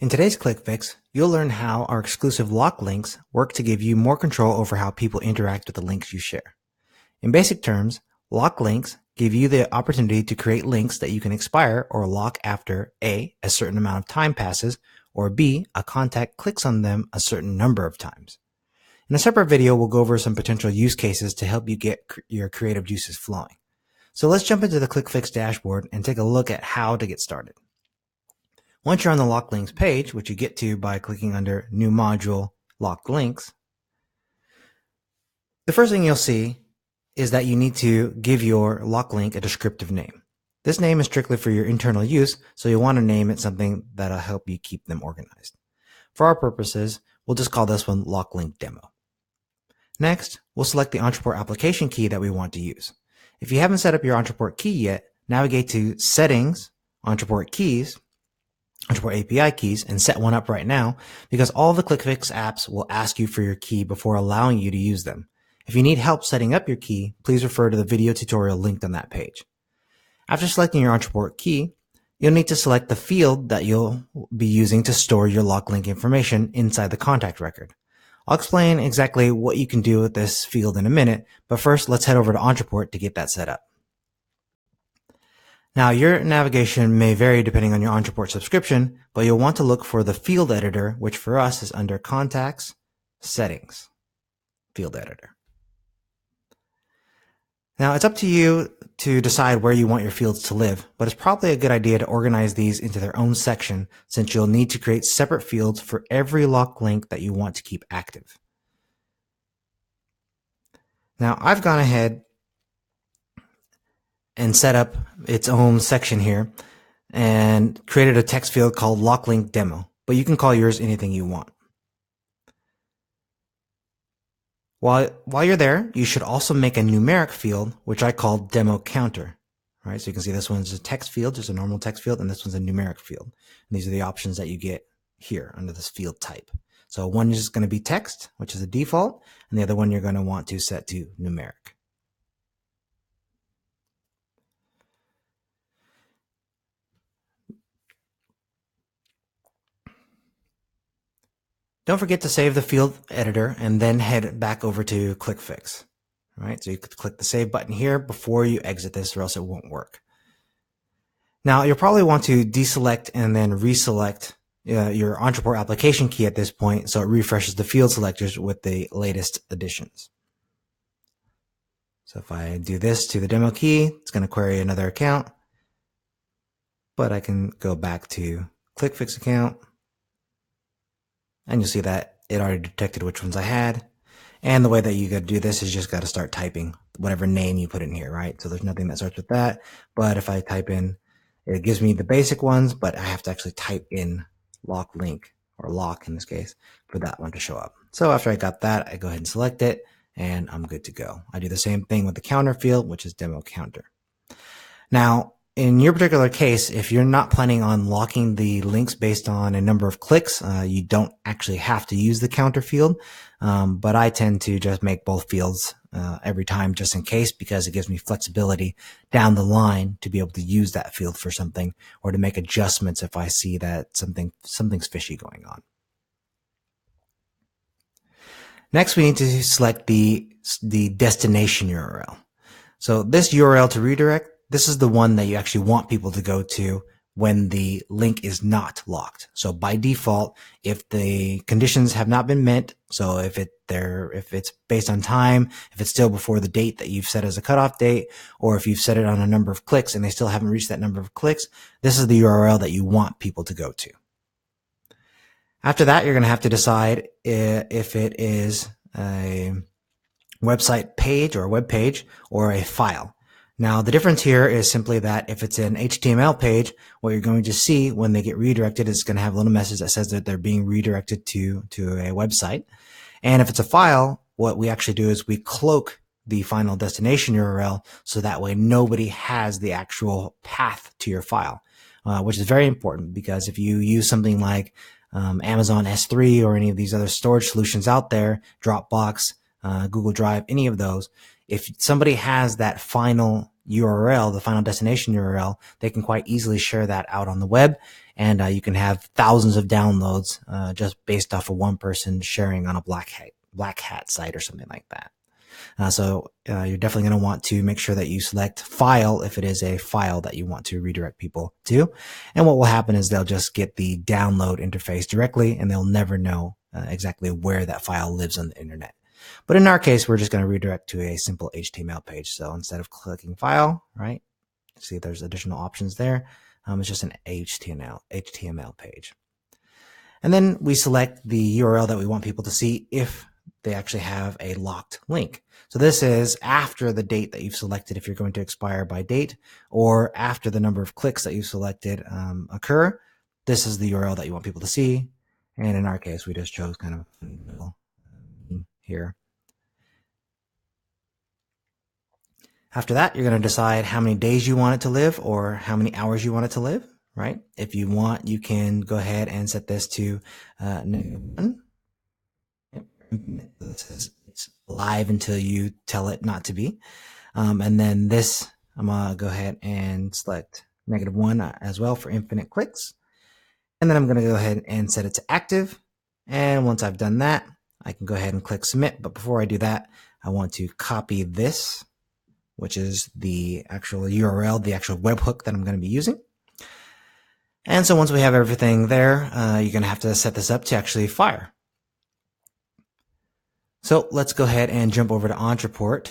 In today's ClickFix, you'll learn how our exclusive lock links work to give you more control over how people interact with the links you share. In basic terms, lock links give you the opportunity to create links that you can expire or lock after A, a certain amount of time passes, or B, a contact clicks on them a certain number of times. In a separate video, we'll go over some potential use cases to help you get your creative juices flowing. So let's jump into the ClickFix dashboard and take a look at how to get started. Once you're on the lock links page, which you get to by clicking under New Module, Lock Links, the first thing you'll see is that you need to give your lock link a descriptive name. This name is strictly for your internal use, so you'll want to name it something that'll help you keep them organized. For our purposes, we'll just call this one Lock Link Demo. Next, we'll select the Ontraport application key that we want to use. If you haven't set up your Ontraport key yet, navigate to Settings, Ontraport Keys, Ontraport API keys, and set one up right now, because all the ClickFix apps will ask you for your key before allowing you to use them. If you need help setting up your key, please refer to the video tutorial linked on that page. After selecting your Ontraport key, you'll need to select the field that you'll be using to store your lock link information inside the contact record. I'll explain exactly what you can do with this field in a minute, but first let's head over to Ontraport to get that set up. Now, your navigation may vary depending on your Ontraport subscription, but you'll want to look for the field editor, which for us is under Contacts, Settings, Field Editor. Now, it's up to you to decide where you want your fields to live, but it's probably a good idea to organize these into their own section, since you'll need to create separate fields for every lock link that you want to keep active. Now, I've gone ahead and set up its own section here and created a text field called Lock Link Demo, but you can call yours anything you want. While you're there, you should also make a numeric field, which I call Demo Counter. All right, so you can see this one's a text field, just a normal text field, and this one's a numeric field. And these are the options that you get here under this field type. So one is going to be text, which is a default, and the other one you're going to want to set to numeric. Don't forget to save the field editor and then head back over to ClickFix. All right, so you could click the save button here before you exit this, or else it won't work. Now, you'll probably want to deselect and then reselect your Ontraport application key at this point, so it refreshes the field selectors with the latest additions. So if I do this to the demo key, it's going to query another account, but I can go back to ClickFix account, and you'll see that it already detected which ones I had. And the way that you got to do this is just got to start typing whatever name you put in here, right? So there's nothing that starts with that. But if I type in, it gives me the basic ones, but I have to actually type in lock link, or lock in this case, for that one to show up. So after I got that, I go ahead and select it, and I'm good to go. I do the same thing with the counter field, which is Demo Counter. Now, in your particular case, if you're not planning on locking the links based on a number of clicks, you don't actually have to use the counter field. But I tend to just make both fields every time just in case, because it gives me flexibility down the line to be able to use that field for something, or to make adjustments if I see that something's fishy going on. Next, we need to select the destination URL. So this URL to redirect, this is the one that you actually want people to go to when the link is not locked. So by default, if the conditions have not been met, so if it's based on time, if it's still before the date that you've set as a cutoff date, or if you've set it on a number of clicks and they still haven't reached that number of clicks, this is the URL that you want people to go to. After that, you're going to have to decide if it is a website page or a web page or a file. Now, the difference here is simply that if it's an HTML page, what you're going to see when they get redirected is going to have a little message that says that they're being redirected to a website. And if it's a file, what we actually do is we cloak the final destination URL, so that way nobody has the actual path to your file, which is very important, because if you use something like Amazon S3 or any of these other storage solutions out there, Dropbox, Google Drive, any of those, if somebody has that final URL, the final destination URL, they can quite easily share that out on the web, and you can have thousands of downloads just based off of one person sharing on a black hat site or something like that. So you're definitely going to want to make sure that you select file if it is a file that you want to redirect people to. And what will happen is they'll just get the download interface directly, and they'll never know exactly where that file lives on the internet. But in our case, we're just going to redirect to a simple HTML page. So instead of clicking file, right, see there's additional options there. It's just an HTML page. And then we select the URL that we want people to see if they actually have a locked link. So this is after the date that you've selected, if you're going to expire by date, or after the number of clicks that you've selected occur. This is the URL that you want people to see. And in our case, we just chose kind of here. After that, you're going to decide how many days you want it to live or how many hours you want it to live, right? If you want, you can go ahead and set this to -1. It's live until you tell it not to be. And then this, I'm going to go ahead and select -1 as well for infinite clicks. And then I'm going to go ahead and set it to active. And once I've done that, I can go ahead and click submit. But before I do that, I want to copy this, which is the actual URL, the actual webhook that I'm going to be using. And so once we have everything there, you're going to have to set this up to actually fire. So let's go ahead and jump over to Ontraport.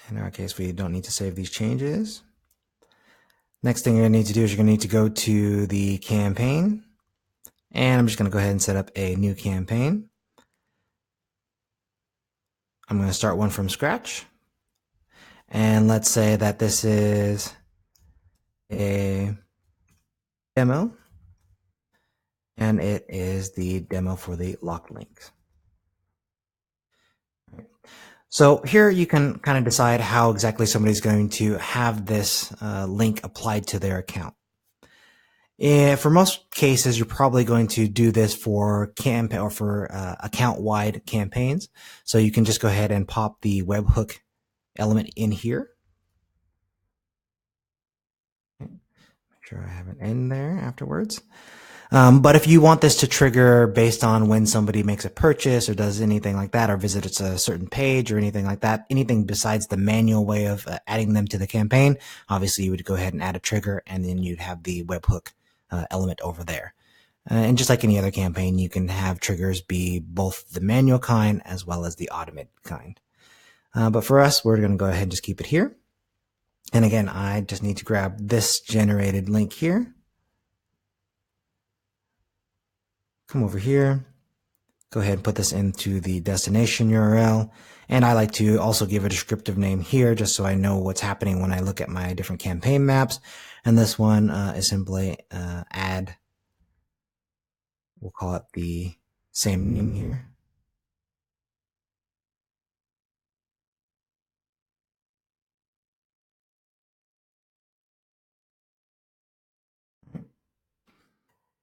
In our case, we don't need to save these changes. Next thing you're going to need to do is you're going to need to go to the campaign. And I'm just going to go ahead and set up a new campaign. I'm going to start one from scratch. And let's say that this is a demo. And it is the demo for the locked links. So here you can kind of decide how exactly somebody's going to have this link applied to their account. For most cases, you're probably going to do this for campaign or for account-wide campaigns. So you can just go ahead and pop the webhook element in here. Make sure I have an end there afterwards. But if you want this to trigger based on when somebody makes a purchase or does anything like that, or visits a certain page or anything like that, anything besides the manual way of adding them to the campaign, obviously you would go ahead and add a trigger, and then you'd have the webhook element over there. And just like any other campaign, you can have triggers be both the manual kind as well as the automated kind. But for us, we're going to go ahead and just keep it here. And again, I just need to grab this generated link here. Come over here, go ahead and put this into the destination URL. And I like to also give a descriptive name here just so I know what's happening when I look at my different campaign maps. And this one is simply add, we'll call it the same name here.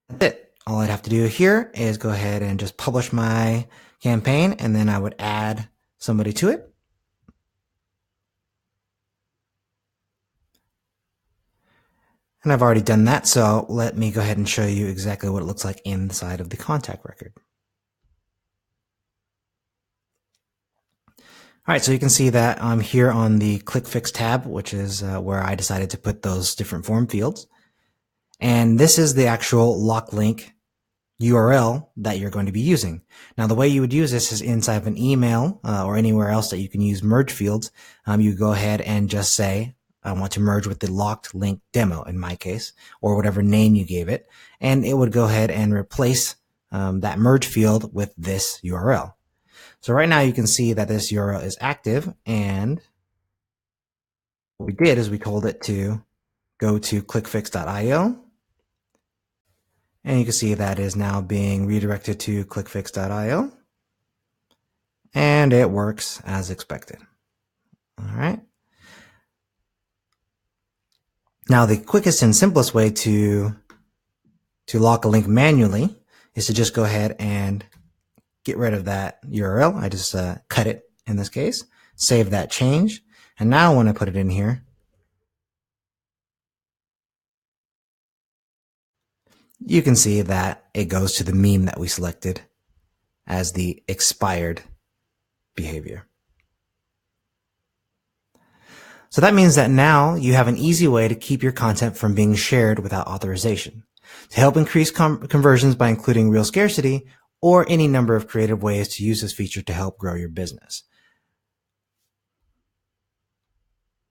That's it. All I'd have to do here is go ahead and just publish my campaign, and then I would add somebody to it. And I've already done that, so let me go ahead and show you exactly what it looks like inside of the contact record. All right, so you can see that I'm here on the ClickFix tab, which is where I decided to put those different form fields. And this is the actual lock link URL that you're going to be using. Now, the way you would use this is inside of an email or anywhere else that you can use merge fields. You go ahead and just say, I want to merge with the locked link demo in my case, or whatever name you gave it. And it would go ahead and replace that merge field with this URL. So right now you can see that this URL is active, and what we did is we told it to go to clickfix.io. And you can see that is now being redirected to clickfix.io. And it works as expected. All right. Now, the quickest and simplest way to lock a link manually is to just go ahead and get rid of that URL. I just cut it in this case. Save that change. And now when I put it in here, you can see that it goes to the meme that we selected as the expired behavior. So that means that now you have an easy way to keep your content from being shared without authorization. To help increase conversions by including real scarcity or any number of creative ways to use this feature to help grow your business.